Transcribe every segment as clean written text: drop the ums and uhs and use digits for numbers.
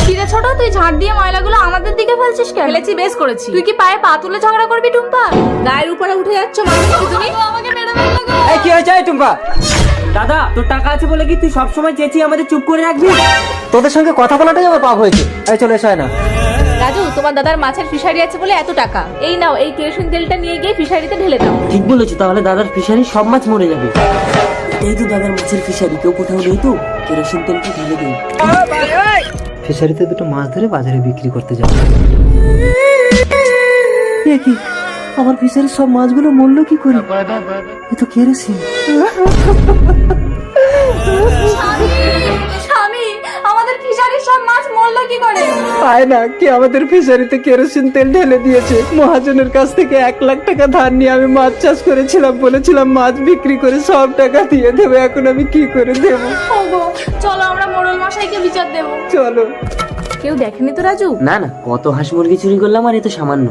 কিরে ছোট, তুই ঝাড় দিয়ে ময়লাগুলো আমাদের দিকে ফেলছিস কেন? ফেলেছি, বেশ করেছি। তুই কি পায়ে পা তুলে ঝগড়া করবি টুম্পা? গায়ের উপরে উঠে যাচ্ছ মানুষ কি তুমি? আমাকে মেরে ফেললো গো। এই কি হয়েছে টুম্পা? দাদা তোর টাকা আছে বলে কি তুই সবসময় চেঁচিয়ে আমাদের চুপ করে রাখবি? তোদের সঙ্গে কথা বলাটাই আমার পাপ হয়েছে। এই চলে এসো না। রাজু, তোমার দাদার মাছের ফিশারি আছে বলে এত টাকা। এই নাও, এই কেরোসিন তেলটা নিয়ে গিয়ে ফিশারিতে ঢেলে দাও। ঠিক বলেছো, তাহলে দাদার ফিশারি সব মাছ মরে যাবে। এই তো দাদার মাছের ফিশারি, কেউ কোথাও নেই তো? কেরোসিন তেলটা ঢেলে দিই। ফিশারিতে দুটো মাছ ধরে বাজারে বিক্রি করতে যাবো। এ কি, আমার ফিশারির সব মাছগুলো মরলো কি করে? এ তো কেরোসিন। স্বামী, আমাদের ফিশারির সব মাছ মরলো কি করে? আয় না, কি আমাদের ফিশারিতে কেরোসিন তেল ঢেলে দিয়েছে। মহাজনের কাছ থেকে 1 লাখ টাকা ধার নিয়ে আমি মাছ চাষ করেছিলাম, বলেছিলাম মাছ বিক্রি করে সব টাকা দিয়ে দেবো। এখন আমি কি করে দেবো? ওগো, চলো আমরা মোড়ল মশাইকে বিচার দেবো। চলো। কেউ দেখেনি তো রাজু? না না, কত হাঁস মুরগি চুরি করলাম আর এ তো সামান্য।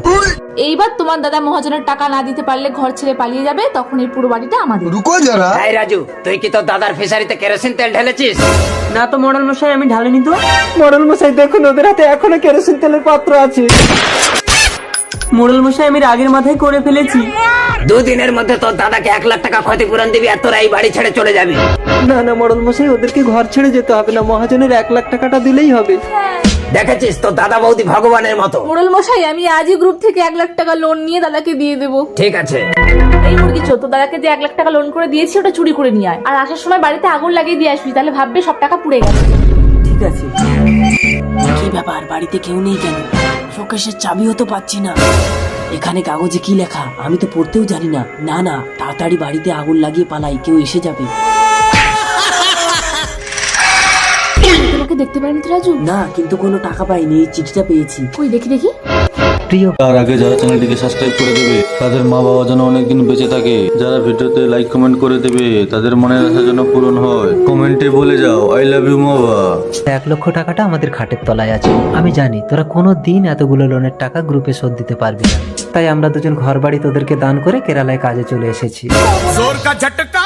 এইবার তোমার দাদা মহাজনের টাকা না দিতে পারলে ঘর ছেড়ে পালিয়ে যাবে, তখন এই পুরো বাড়িটা আমাদের। रुको जरा। এই রাজু, তুই কি তোর দাদার ফিশারিতে কেরোসিন তেল ঢেলেছিস? না তো মডেল মশাই, আমি ঢালিনি তো। মডেল মশাই দেখুন, ওদের হাতে এখনো কেরোসিন তেলের পাত্র আছে। মডেল মশাই, আমি রাগের মাথায় করে ফেলেছি। 2 দিনের মধ্যে তোর দাদাকে 1 লাখ টাকা ক্ষতিপূরণ দিবি আর তোরা এই বাড়ি ছেড়ে চলে যাবি। না না মডেল মশাই, ওদেরকে ঘর ছেড়ে যেতে হবে না, মহাজনের 1 লাখ টাকাটা দিলেই হবে। দেখেছিস, তোর দাদা বৌদি ভগবানের মতো। মোড়ল মশাই, আমি আজই গ্রুপ থেকে 1 লাখ টাকা লোন নিয়ে দাদাকে দিয়ে দেবো। ঠিক আছে। এই মুরগি চোর, তোর দাদাকে যে 1 লাখ টাকা লোন করে দিয়েছি ওটা চুরি করে নিয়ে আয়, আর আসার সময় বাড়িতে আগুন লাগিয়ে দিয়ে আসবি, তাহলে ভাববে সব টাকা পুড়ে গেছে। ঠিক আছে। কি ব্যাপার, বাড়িতে কেউ নেই কেন? শোকেশের চাবিও তো পাচ্ছি না। এখানে কাগজে কি লেখা আমি তো পড়তেও জানি না। না না, তাড়াতাড়ি বাড়িতে আগুন লাগিয়ে পালাই, কেউ এসে যাবে। তোমাকে দেখতে পারেন তো রাজু? না, কিন্তু কোনো টাকা পাইনি, এই চিঠিটা পেয়েছি। কই দেখি দেখি। প্রিয় তার আগে যারা চ্যানেলটিকে সাবস্ক্রাইব করে দেবে তাদের মা বাবা যেন অনেকদিন বেঁচে থাকে, যারা ভিডিওতে লাইক কমেন্ট করে দেবে তাদের মনের আশা যেন পূরণ হয়। কমেন্টে বলে যাও আই লাভ ইউ মা বাবা। 1 লক্ষ টাকাটা আমাদের খাটের তলায় আছে। আমি জানি তোরা কোনো দিন এতগুলো লোনের টাকা গ্রুপে শোধ দিতে পারবি না, তাই আমরা দুজন ঘর বাড়ি তোদেরকে দান করে কেরালায় কাজে চলে এসেছি। जोर का झटका